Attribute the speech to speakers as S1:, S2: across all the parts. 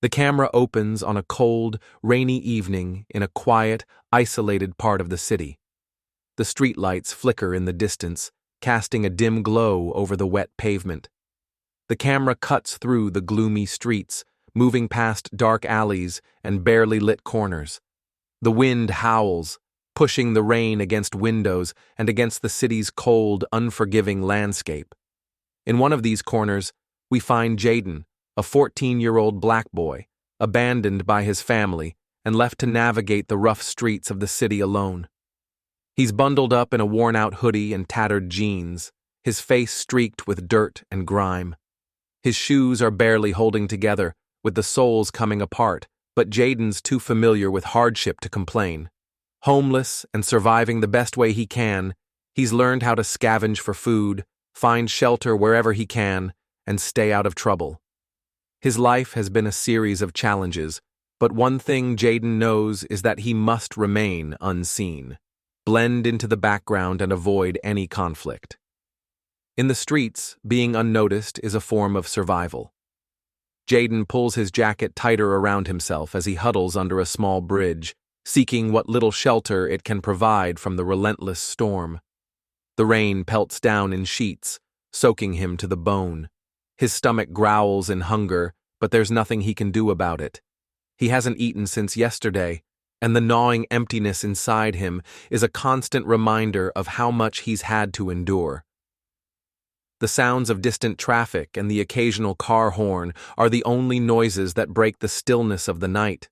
S1: The camera opens on a cold, rainy evening in a quiet, isolated part of the city. The streetlights flicker in the distance, casting a dim glow over the wet pavement. The camera cuts through the gloomy streets, moving past dark alleys and barely lit corners. The wind howls, pushing the rain against windows and against the city's cold, unforgiving landscape. In one of these corners, we find Jaden, a 14-year-old black boy, abandoned by his family and left to navigate the rough streets of the city alone. He's bundled up in a worn-out hoodie and tattered jeans, his face streaked with dirt and grime. His shoes are barely holding together, with the soles coming apart, but Jaden's too familiar with hardship to complain. Homeless and surviving the best way he can, he's learned how to scavenge for food, find shelter wherever he can, and stay out of trouble. His life has been a series of challenges, but one thing Jaden knows is that he must remain unseen, blend into the background and avoid any conflict. In the streets, being unnoticed is a form of survival. Jaden pulls his jacket tighter around himself as he huddles under a small bridge, seeking what little shelter it can provide from the relentless storm. The rain pelts down in sheets, soaking him to the bone. His stomach growls in hunger, but there's nothing he can do about it. He hasn't eaten since yesterday, and the gnawing emptiness inside him is a constant reminder of how much he's had to endure. The sounds of distant traffic and the occasional car horn are the only noises that break the stillness of the night.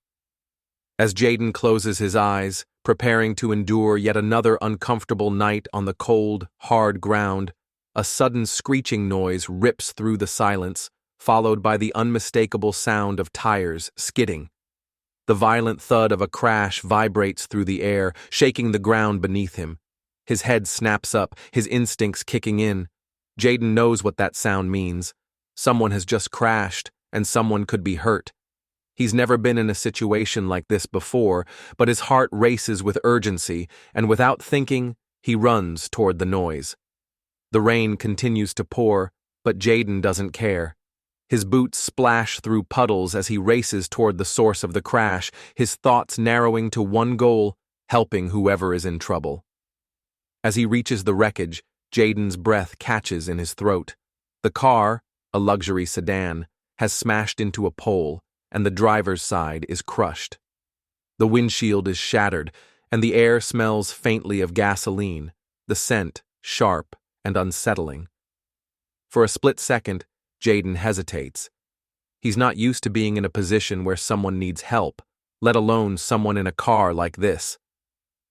S1: As Jaden closes his eyes, preparing to endure yet another uncomfortable night on the cold, hard ground, a sudden screeching noise rips through the silence, followed by the unmistakable sound of tires skidding. The violent thud of a crash vibrates through the air, shaking the ground beneath him. His head snaps up, his instincts kicking in. Jaden knows what that sound means. Someone has just crashed, and someone could be hurt. He's never been in a situation like this before, but his heart races with urgency, and without thinking, he runs toward the noise. The rain continues to pour, but Jaden doesn't care. His boots splash through puddles as he races toward the source of the crash, his thoughts narrowing to one goal: helping whoever is in trouble. As he reaches the wreckage, Jaden's breath catches in his throat. The car, a luxury sedan, has smashed into a pole, and the driver's side is crushed. The windshield is shattered, and the air smells faintly of gasoline, the scent sharp and unsettling. For a split second, Jaden hesitates. He's not used to being in a position where someone needs help, let alone someone in a car like this.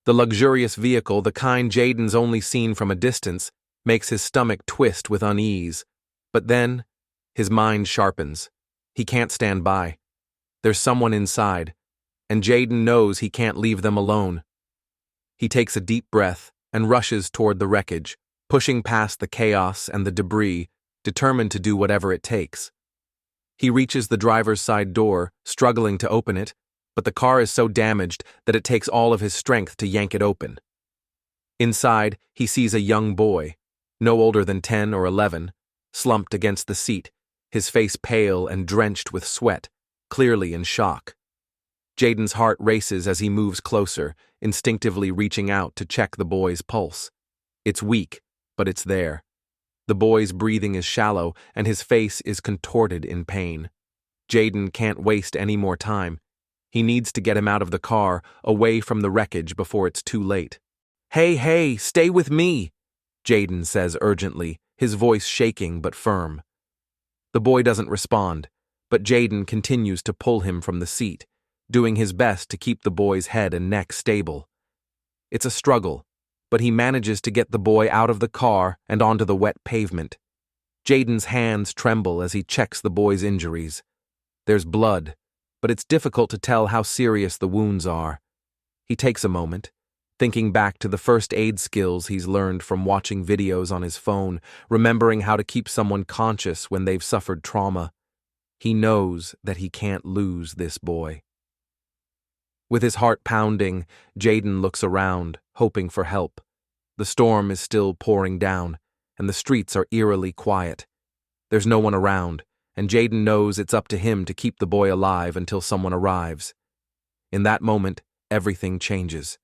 S1: The luxurious vehicle, the kind Jaden's only seen from a distance, makes his stomach twist with unease. But then, his mind sharpens. He can't stand by. There's someone inside, and Jaden knows he can't leave them alone. He takes a deep breath and rushes toward the wreckage, pushing past the chaos and the debris, determined to do whatever it takes. He reaches the driver's side door, struggling to open it, but the car is so damaged that it takes all of his strength to yank it open. Inside, he sees a young boy, no older than 10 or 11, slumped against the seat, his face pale and drenched with sweat, clearly in shock. Jaden's heart races as he moves closer, instinctively reaching out to check the boy's pulse. It's weak, but it's there. The boy's breathing is shallow, and his face is contorted in pain. Jaden can't waste any more time. He needs to get him out of the car, away from the wreckage before it's too late. Hey, stay with me," Jaden says urgently, his voice shaking but firm. The boy doesn't respond, but Jaden continues to pull him from the seat, doing his best to keep the boy's head and neck stable. It's a struggle, but he manages to get the boy out of the car and onto the wet pavement. Jaden's hands tremble as he checks the boy's injuries. There's blood, but it's difficult to tell how serious the wounds are. He takes a moment, thinking back to the first aid skills he's learned from watching videos on his phone, remembering how to keep someone conscious when they've suffered trauma. He knows that he can't lose this boy. With his heart pounding, Jaden looks around, hoping for help. The storm is still pouring down, and the streets are eerily quiet. There's no one around, and Jaden knows it's up to him to keep the boy alive until someone arrives. In that moment, everything changes.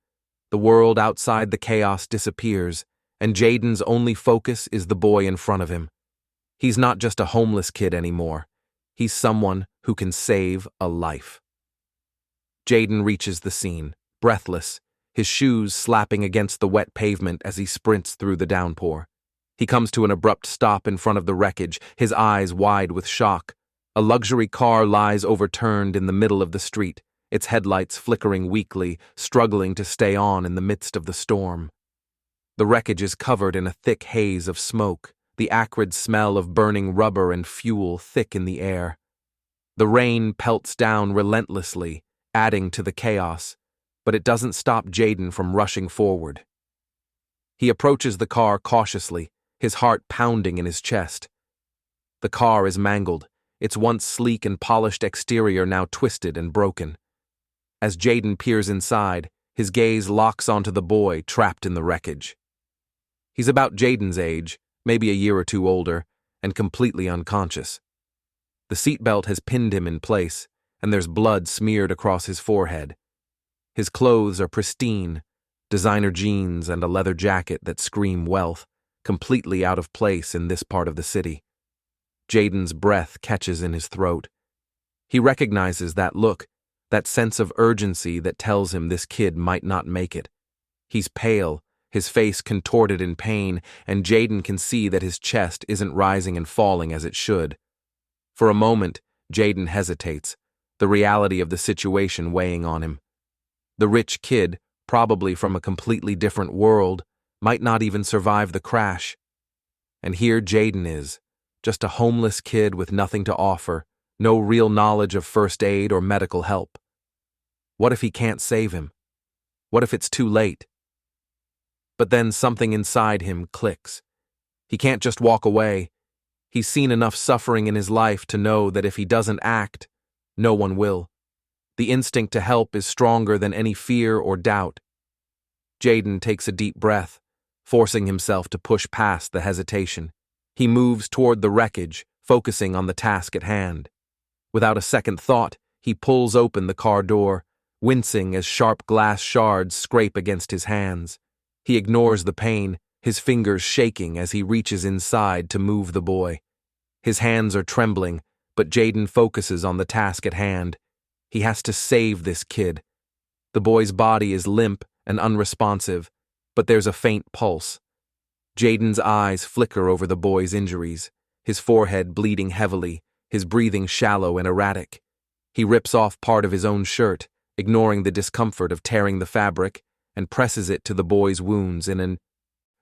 S1: The world outside the chaos disappears, and Jaden's only focus is the boy in front of him. He's not just a homeless kid anymore. He's someone who can save a life. Jaden reaches the scene, breathless, his shoes slapping against the wet pavement as he sprints through the downpour. He comes to an abrupt stop in front of the wreckage, his eyes wide with shock. A luxury car lies overturned in the middle of the street, its headlights flickering weakly, struggling to stay on in the midst of the storm. The wreckage is covered in a thick haze of smoke, the acrid smell of burning rubber and fuel thick in the air. The rain pelts down relentlessly, adding to the chaos, but it doesn't stop Jaden from rushing forward. He approaches the car cautiously, his heart pounding in his chest. The car is mangled, its once sleek and polished exterior now twisted and broken. As Jaden peers inside, his gaze locks onto the boy trapped in the wreckage. He's about Jaden's age, maybe a year or two older, and completely unconscious. The seatbelt has pinned him in place, and there's blood smeared across his forehead. His clothes are pristine, designer jeans and a leather jacket that scream wealth, completely out of place in this part of the city. Jaden's breath catches in his throat. He recognizes that look, that sense of urgency that tells him this kid might not make it. He's pale, his face contorted in pain, and Jaden can see that his chest isn't rising and falling as it should. For a moment, Jaden hesitates, the reality of the situation weighing on him. The rich kid, probably from a completely different world, might not even survive the crash. And here Jaden is, just a homeless kid with nothing to offer, no real knowledge of first aid or medical help. What if he can't save him? What if it's too late? But then something inside him clicks. He can't just walk away. He's seen enough suffering in his life to know that if he doesn't act, no one will. The instinct to help is stronger than any fear or doubt. Jaden takes a deep breath, forcing himself to push past the hesitation. He moves toward the wreckage, focusing on the task at hand. Without a second thought, he pulls open the car door, wincing as sharp glass shards scrape against his hands. He ignores the pain, his fingers shaking as he reaches inside to move the boy. His hands are trembling, but Jaden focuses on the task at hand. He has to save this kid. The boy's body is limp and unresponsive, but there's a faint pulse. Jaden's eyes flicker over the boy's injuries, his forehead bleeding heavily, his breathing shallow and erratic. He rips off part of his own shirt, ignoring the discomfort of tearing the fabric, and presses it to the boy's wounds in an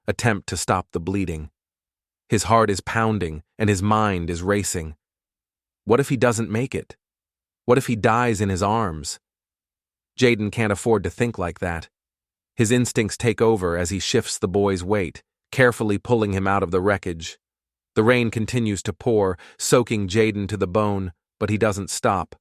S1: attempt to stop the bleeding. His heart is pounding, and his mind is racing. What if he doesn't make it? What if he dies in his arms? Jaden can't afford to think like that. His instincts take over as he shifts the boy's weight, carefully pulling him out of the wreckage. The rain continues to pour, soaking Jaden to the bone, but he doesn't stop.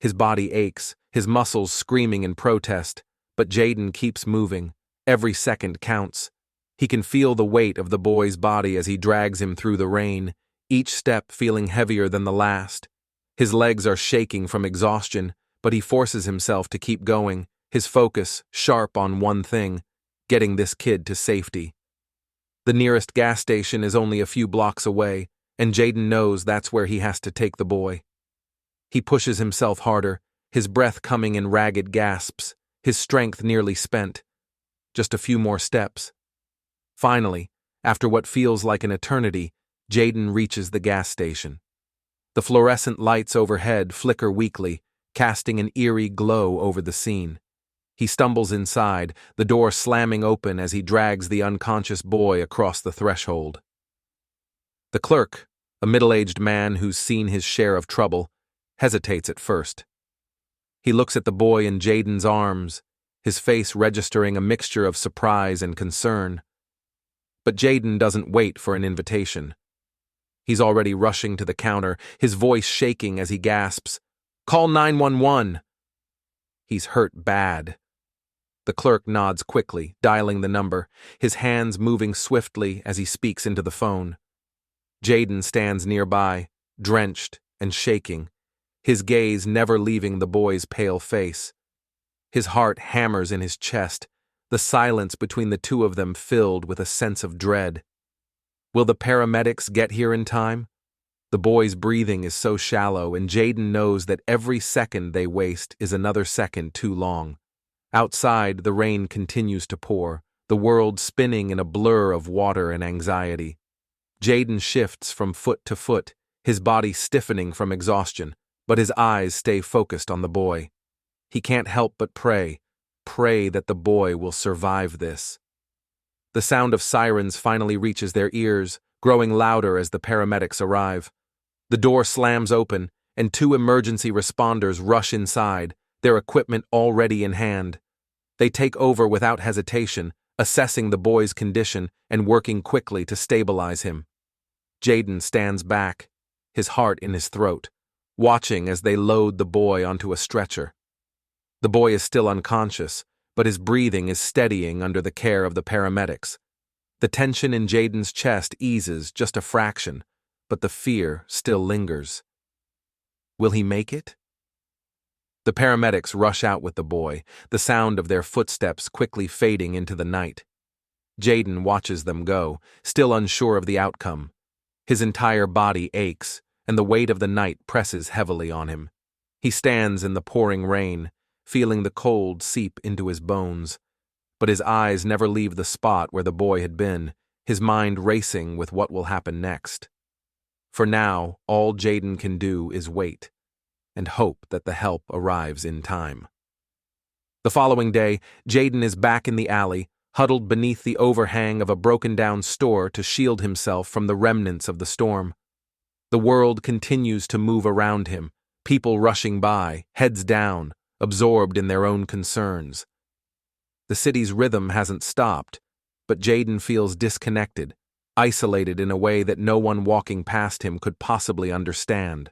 S1: His body aches, his muscles screaming in protest, but Jaden keeps moving. Every second counts. He can feel the weight of the boy's body as he drags him through the rain, each step feeling heavier than the last. His legs are shaking from exhaustion, but he forces himself to keep going, his focus sharp on one thing: getting this kid to safety. The nearest gas station is only a few blocks away, and Jaden knows that's where he has to take the boy. He pushes himself harder, his breath coming in ragged gasps, his strength nearly spent. Just a few more steps. Finally, after what feels like an eternity, Jaden reaches the gas station. The fluorescent lights overhead flicker weakly, casting an eerie glow over the scene. He stumbles inside, the door slamming open as he drags the unconscious boy across the threshold. The clerk, a middle-aged man who's seen his share of trouble, hesitates at first. He looks at the boy in Jaden's arms, his face registering a mixture of surprise and concern. But Jaden doesn't wait for an invitation. He's already rushing to the counter, his voice shaking as he gasps, "Call 911!" He's hurt bad. The clerk nods quickly, dialing the number, his hands moving swiftly as he speaks into the phone. Jaden stands nearby, drenched and shaking, his gaze never leaving the boy's pale face. His heart hammers in his chest, the silence between the two of them filled with a sense of dread. Will the paramedics get here in time? The boy's breathing is so shallow, and Jaden knows that every second they waste is another second too long. Outside, the rain continues to pour, the world spinning in a blur of water and anxiety. Jaden shifts from foot to foot, his body stiffening from exhaustion, but his eyes stay focused on the boy. He can't help but pray that the boy will survive this. The sound of sirens finally reaches their ears, growing louder as the paramedics arrive. The door slams open, and two emergency responders rush inside, their equipment already in hand. They take over without hesitation, assessing the boy's condition and working quickly to stabilize him. Jaden stands back, his heart in his throat, watching as they load the boy onto a stretcher. The boy is still unconscious, but his breathing is steadying under the care of the paramedics. The tension in Jaden's chest eases just a fraction, but the fear still lingers. Will he make it? The paramedics rush out with the boy, the sound of their footsteps quickly fading into the night. Jaden watches them go, still unsure of the outcome. His entire body aches, and the weight of the night presses heavily on him. He stands in the pouring rain, feeling the cold seep into his bones. But his eyes never leave the spot where the boy had been, his mind racing with what will happen next. For now, all Jaden can do is wait, and hope that the help arrives in time. The following day, Jaden is back in the alley, huddled beneath the overhang of a broken-down store to shield himself from the remnants of the storm. The world continues to move around him, people rushing by, heads down, absorbed in their own concerns. The city's rhythm hasn't stopped, but Jaden feels disconnected, isolated in a way that no one walking past him could possibly understand.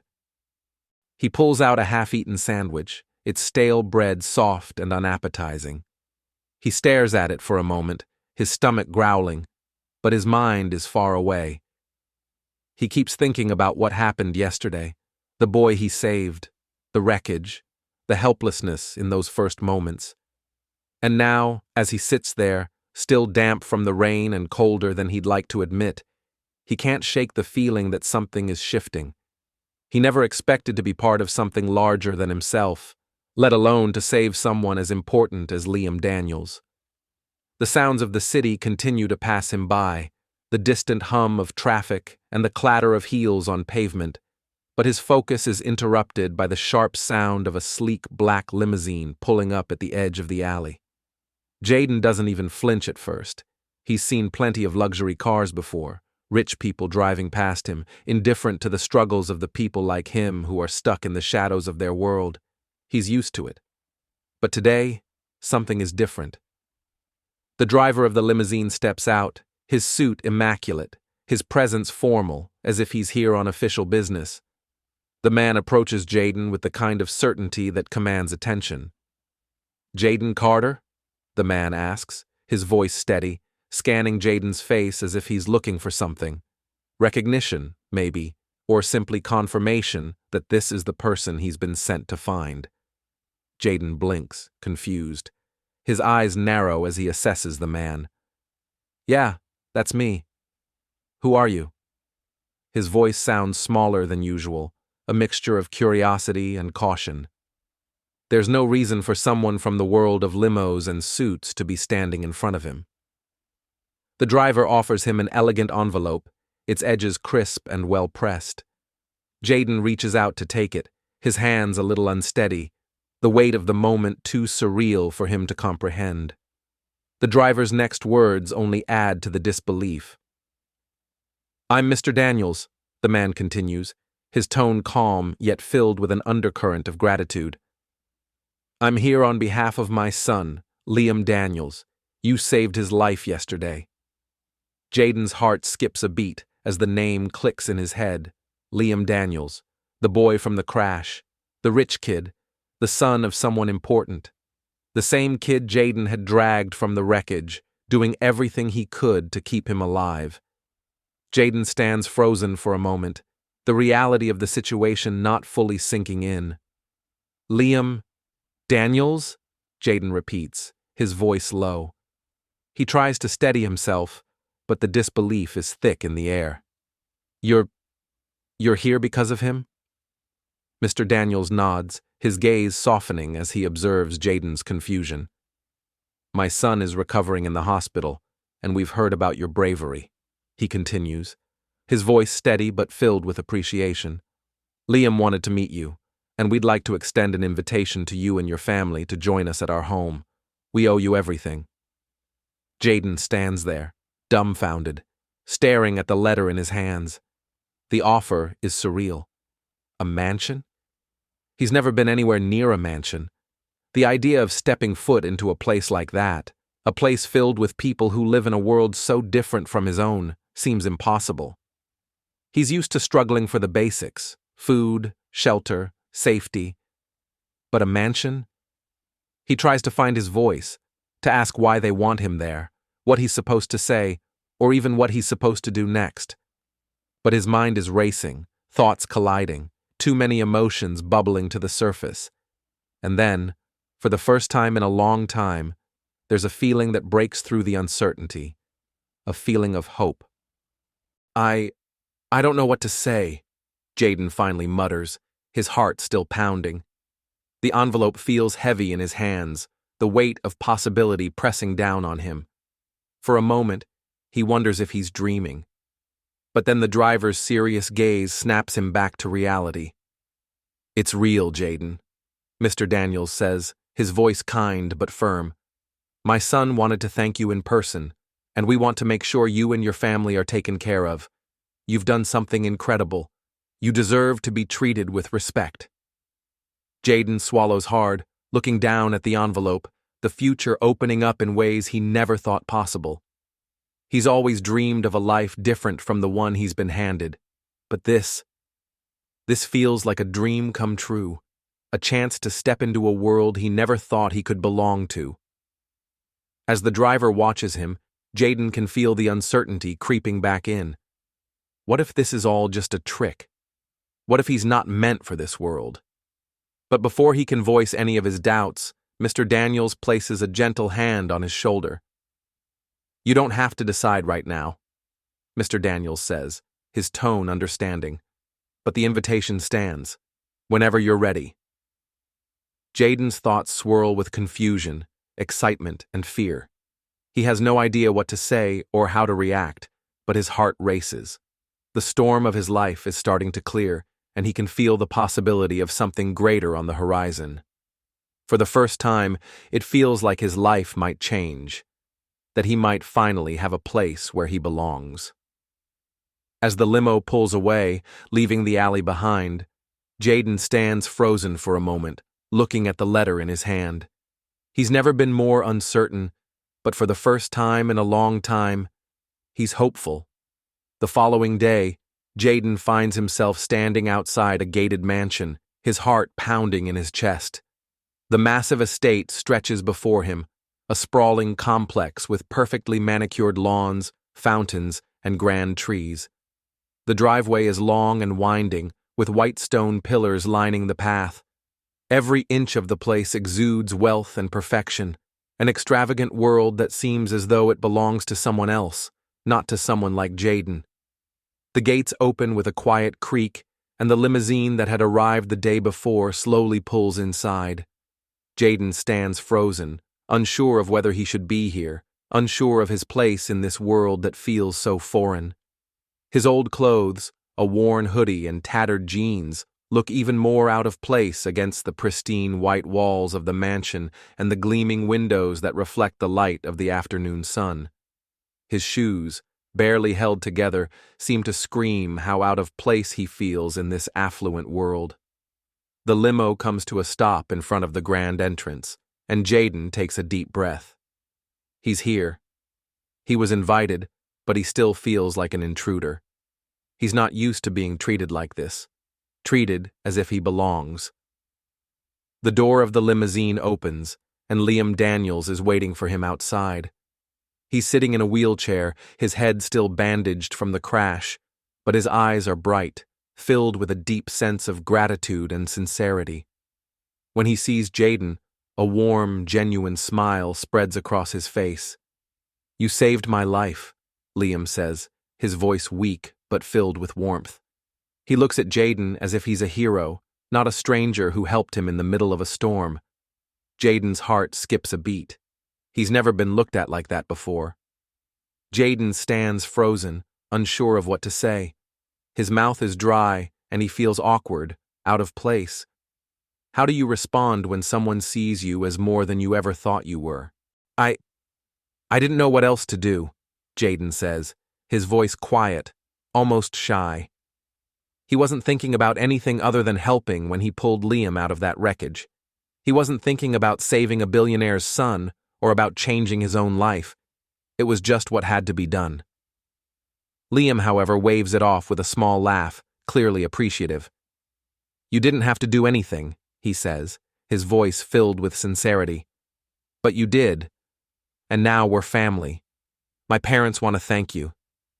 S1: He pulls out a half-eaten sandwich, its stale bread soft and unappetizing. He stares at it for a moment, his stomach growling, but his mind is far away. He keeps thinking about what happened yesterday, the boy he saved, the wreckage, the helplessness in those first moments. And now, as he sits there, still damp from the rain and colder than he'd like to admit, he can't shake the feeling that something is shifting. He never expected to be part of something larger than himself, let alone to save someone as important as Liam Daniels. The sounds of the city continue to pass him by, the distant hum of traffic and the clatter of heels on pavement, but his focus is interrupted by the sharp sound of a sleek black limousine pulling up at the edge of the alley. Jaden doesn't even flinch at first. He's seen plenty of luxury cars before, rich people driving past him, indifferent to the struggles of the people like him who are stuck in the shadows of their world. He's used to it. But today, something is different. The driver of the limousine steps out, his suit immaculate, his presence formal, as if he's here on official business. The man approaches Jaden with the kind of certainty that commands attention. "Jaden Carter?" the man asks, his voice steady, scanning Jaden's face as if he's looking for something. Recognition, maybe, or simply confirmation that this is the person he's been sent to find. Jaden blinks, confused. His eyes narrow as he assesses the man. "Yeah, that's me. Who are you?" His voice sounds smaller than usual, a mixture of curiosity and caution. There's no reason for someone from the world of limos and suits to be standing in front of him. The driver offers him an elegant envelope, its edges crisp and well-pressed. Jaden reaches out to take it, his hands a little unsteady, the weight of the moment too surreal for him to comprehend. The driver's next words only add to the disbelief. "I'm Mr. Daniels," the man continues, his tone calm yet filled with an undercurrent of gratitude. "I'm here on behalf of my son, Liam Daniels. You saved his life yesterday." Jaden's heart skips a beat as the name clicks in his head. Liam Daniels, the boy from the crash, the rich kid, the son of someone important. The same kid Jaden had dragged from the wreckage, doing everything he could to keep him alive. Jaden stands frozen for a moment, the reality of the situation not fully sinking in. Liam Daniels? Jaden repeats, his voice low. He tries to steady himself, but the disbelief is thick in the air. You're here because of him? Mr. Daniels nods, his gaze softening as he observes Jaden's confusion. My son is recovering in the hospital, and we've heard about your bravery, he continues, his voice steady but filled with appreciation. Liam wanted to meet you, and we'd like to extend an invitation to you and your family to join us at our home. We owe you everything. Jaden stands there, dumbfounded, staring at the letter in his hands. The offer is surreal. A mansion? He's never been anywhere near a mansion. The idea of stepping foot into a place like that, a place filled with people who live in a world so different from his own, seems impossible. He's used to struggling for the basics: food, shelter, safety. But a mansion? He tries to find his voice, to ask why they want him there, what he's supposed to say, or even what he's supposed to do next. But his mind is racing, thoughts colliding, too many emotions bubbling to the surface. And then, for the first time in a long time, there's a feeling that breaks through the uncertainty, a feeling of hope. I don't know what to say, Jaden finally mutters, his heart still pounding. The envelope feels heavy in his hands, the weight of possibility pressing down on him. For a moment, he wonders if he's dreaming. But then the driver's serious gaze snaps him back to reality. It's real, Jaden, Mr. Daniels says, his voice kind but firm. My son wanted to thank you in person, and we want to make sure you and your family are taken care of. You've done something incredible. You deserve to be treated with respect. Jaden swallows hard, looking down at the envelope, the future opening up in ways he never thought possible. He's always dreamed of a life different from the one he's been handed. But this feels like a dream come true, a chance to step into a world he never thought he could belong to. As the driver watches him, Jaden can feel the uncertainty creeping back in. What if this is all just a trick? What if he's not meant for this world? But before he can voice any of his doubts, Mr. Daniels places a gentle hand on his shoulder. You don't have to decide right now, Mr. Daniels says, his tone understanding. But the invitation stands, whenever you're ready. Jaden's thoughts swirl with confusion, excitement, and fear. He has no idea what to say or how to react, but his heart races. The storm of his life is starting to clear, and he can feel the possibility of something greater on the horizon. For the first time, it feels like his life might change, that he might finally have a place where he belongs. As the limo pulls away, leaving the alley behind, Jaden stands frozen for a moment, looking at the letter in his hand. He's never been more uncertain, but for the first time in a long time, he's hopeful. The following day, Jaden finds himself standing outside a gated mansion, his heart pounding in his chest. The massive estate stretches before him, a sprawling complex with perfectly manicured lawns, fountains, and grand trees. The driveway is long and winding, with white stone pillars lining the path. Every inch of the place exudes wealth and perfection, an extravagant world that seems as though it belongs to someone else, not to someone like Jaden. The gates open with a quiet creak, and the limousine that had arrived the day before slowly pulls inside. Jaden stands frozen, unsure of whether he should be here, unsure of his place in this world that feels so foreign. His old clothes, a worn hoodie and tattered jeans, look even more out of place against the pristine white walls of the mansion and the gleaming windows that reflect the light of the afternoon sun. His shoes, barely held together, seem to scream how out of place he feels in this affluent world. The limo comes to a stop in front of the grand entrance, and Jaden takes a deep breath. He's here. He was invited, but he still feels like an intruder. He's not used to being treated like this, treated as if he belongs. The door of the limousine opens, and Liam Daniels is waiting for him outside. He's sitting in a wheelchair, his head still bandaged from the crash, but his eyes are bright, filled with a deep sense of gratitude and sincerity. When he sees Jaden, a warm, genuine smile spreads across his face. "You saved my life," Liam says, his voice weak but filled with warmth. He looks at Jaden as if he's a hero, not a stranger who helped him in the middle of a storm. Jaden's heart skips a beat. He's never been looked at like that before. Jaden stands frozen, unsure of what to say. His mouth is dry, and he feels awkward, out of place. How do you respond when someone sees you as more than you ever thought you were? I didn't know what else to do," Jaden says, his voice quiet, almost shy. He wasn't thinking about anything other than helping when he pulled Liam out of that wreckage. He wasn't thinking about saving a billionaire's son or about changing his own life. It was just what had to be done. Liam, however, waves it off with a small laugh, clearly appreciative. "You didn't have to do anything," he says, his voice filled with sincerity. "But you did. And now we're family. My parents want to thank you.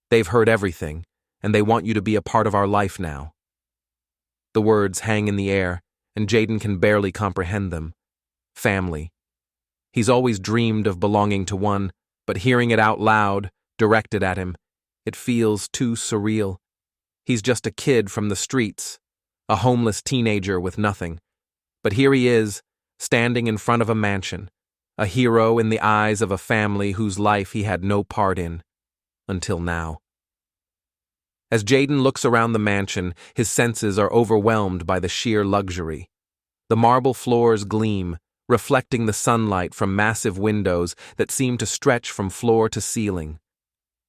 S1: They've heard everything, and they want you to be a part of our life now." The words hang in the air, and Jaden can barely comprehend them. Family. He's always dreamed of belonging to one, but hearing it out loud, directed at him, it feels too surreal. He's just a kid from the streets, a homeless teenager with nothing. But here he is, standing in front of a mansion, a hero in the eyes of a family whose life he had no part in, until now. As Jaden looks around the mansion, his senses are overwhelmed by the sheer luxury. The marble floors gleam, reflecting the sunlight from massive windows that seem to stretch from floor to ceiling.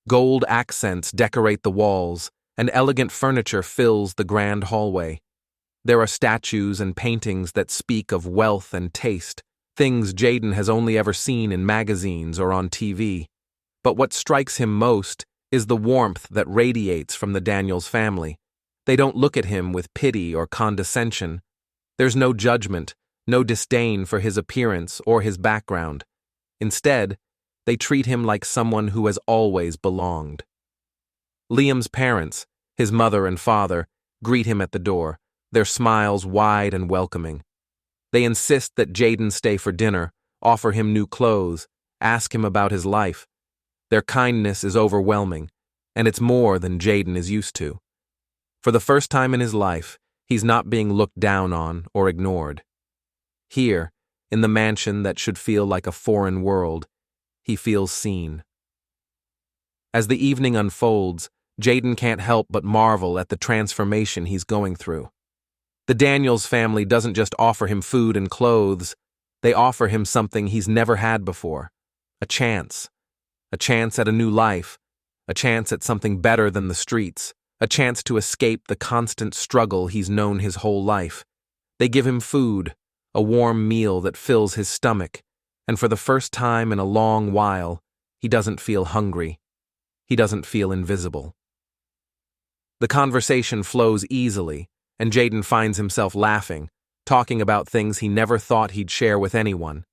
S1: Gold accents decorate the walls, and elegant furniture fills the grand hallway. There are statues and paintings that speak of wealth and taste, things Jaden has only ever seen in magazines or on TV. But what strikes him most is the warmth that radiates from the Daniels family. They don't look at him with pity or condescension. There's no judgment, no disdain for his appearance or his background. Instead, they treat him like someone who has always belonged. Liam's parents, his mother and father, greet him at the door, their smiles wide and welcoming. They insist that Jaden stay for dinner, offer him new clothes, ask him about his life. Their kindness is overwhelming, and it's more than Jaden is used to. For the first time in his life, he's not being looked down on or ignored. Here, in the mansion that should feel like a foreign world, he feels seen. As the evening unfolds, Jaden can't help but marvel at the transformation he's going through. The Daniels family doesn't just offer him food and clothes, they offer him something he's never had before, a chance at a new life, a chance at something better than the streets, a chance to escape the constant struggle he's known his whole life. They give him food, a warm meal that fills his stomach, and for the first time in a long while, he doesn't feel hungry. He doesn't feel invisible. The conversation flows easily, and Jaden finds himself laughing, talking about things he never thought he'd share with anyone.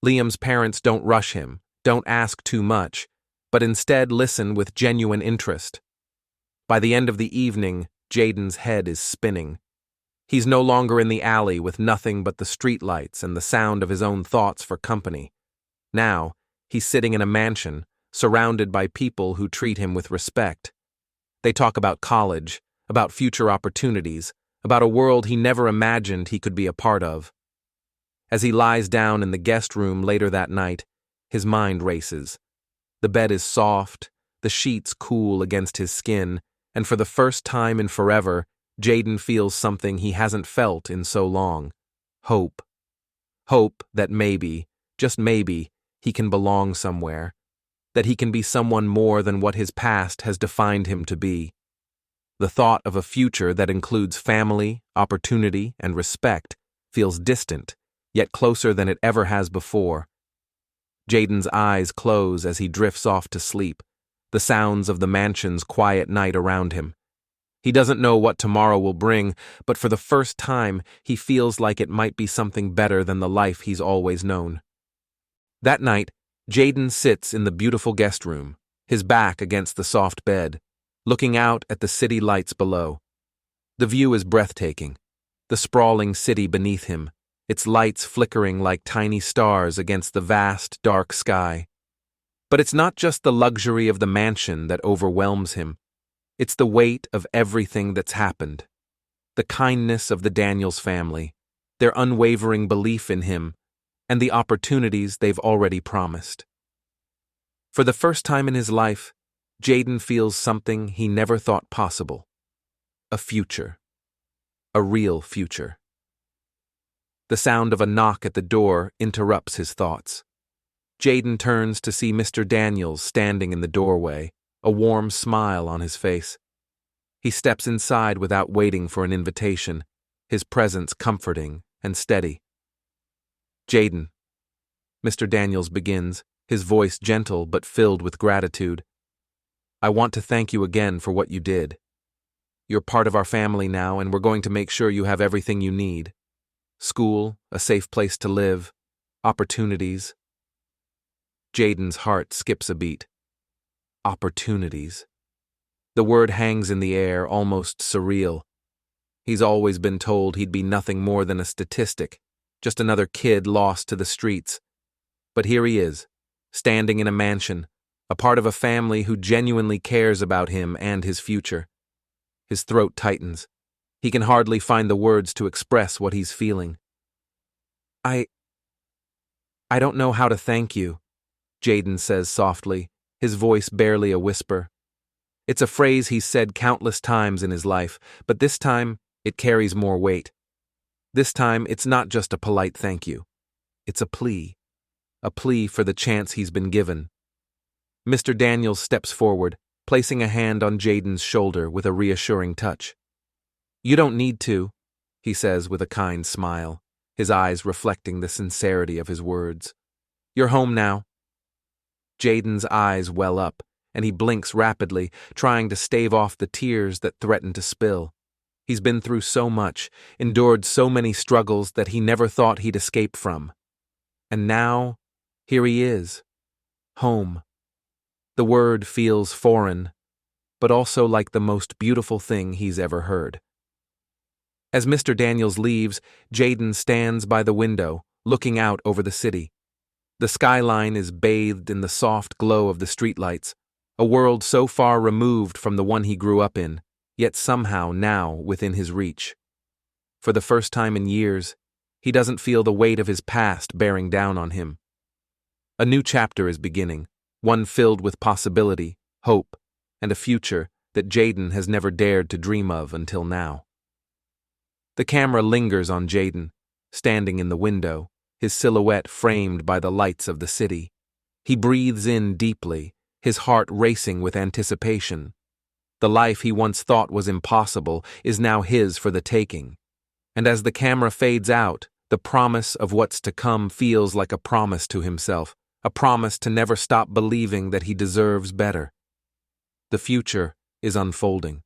S1: Liam's parents don't rush him, don't ask too much, but instead listen with genuine interest. By the end of the evening, Jaden's head is spinning. He's no longer in the alley with nothing but the streetlights and the sound of his own thoughts for company. Now, he's sitting in a mansion, surrounded by people who treat him with respect. They talk about college, about future opportunities, about a world he never imagined he could be a part of. As he lies down in the guest room later that night, his mind races. The bed is soft, the sheets cool against his skin, and for the first time in forever, Jaden feels something he hasn't felt in so long. Hope. Hope that maybe, just maybe, he can belong somewhere. That he can be someone more than what his past has defined him to be. The thought of a future that includes family, opportunity, and respect feels distant, yet closer than it ever has before. Jaden's eyes close as he drifts off to sleep, the sounds of the mansion's quiet night around him. He doesn't know what tomorrow will bring, but for the first time, he feels like it might be something better than the life he's always known. That night, Jaden sits in the beautiful guest room, his back against the soft bed, looking out at the city lights below. The view is breathtaking. The sprawling city beneath him, its lights flickering like tiny stars against the vast, dark sky. But it's not just the luxury of the mansion that overwhelms him. It's the weight of everything that's happened. The kindness of the Daniels family, their unwavering belief in him, and the opportunities they've already promised. For the first time in his life, Jaden feels something he never thought possible. A future. A real future. The sound of a knock at the door interrupts his thoughts. Jaden turns to see Mr. Daniels standing in the doorway, a warm smile on his face. He steps inside without waiting for an invitation, his presence comforting and steady. "Jaden," Mr. Daniels begins, his voice gentle but filled with gratitude. "I want to thank you again for what you did. You're part of our family now, and we're going to make sure you have everything you need. School, a safe place to live, opportunities." Jaden's heart skips a beat. Opportunities. The word hangs in the air, almost surreal. He's always been told he'd be nothing more than a statistic, just another kid lost to the streets. But here he is, standing in a mansion, a part of a family who genuinely cares about him and his future. His throat tightens. He can hardly find the words to express what he's feeling. I don't know how to thank you," Jaden says softly, his voice barely a whisper. It's a phrase he's said countless times in his life, but this time it carries more weight. This time it's not just a polite thank you. It's a plea for the chance he's been given. Mr. Daniels steps forward, placing a hand on Jaden's shoulder with a reassuring touch. "You don't need to," he says with a kind smile, his eyes reflecting the sincerity of his words. "You're home now." Jaden's eyes well up, and he blinks rapidly, trying to stave off the tears that threaten to spill. He's been through so much, endured so many struggles that he never thought he'd escape from. And now, here he is. Home. The word feels foreign, but also like the most beautiful thing he's ever heard. As Mr. Daniels leaves, Jaden stands by the window, looking out over the city. The skyline is bathed in the soft glow of the streetlights, a world so far removed from the one he grew up in, yet somehow now within his reach. For the first time in years, he doesn't feel the weight of his past bearing down on him. A new chapter is beginning, one filled with possibility, hope, and a future that Jaden has never dared to dream of until now. The camera lingers on Jaden, standing in the window, his silhouette framed by the lights of the city. He breathes in deeply, his heart racing with anticipation. The life he once thought was impossible is now his for the taking. And as the camera fades out, the promise of what's to come feels like a promise to himself, a promise to never stop believing that he deserves better. The future is unfolding.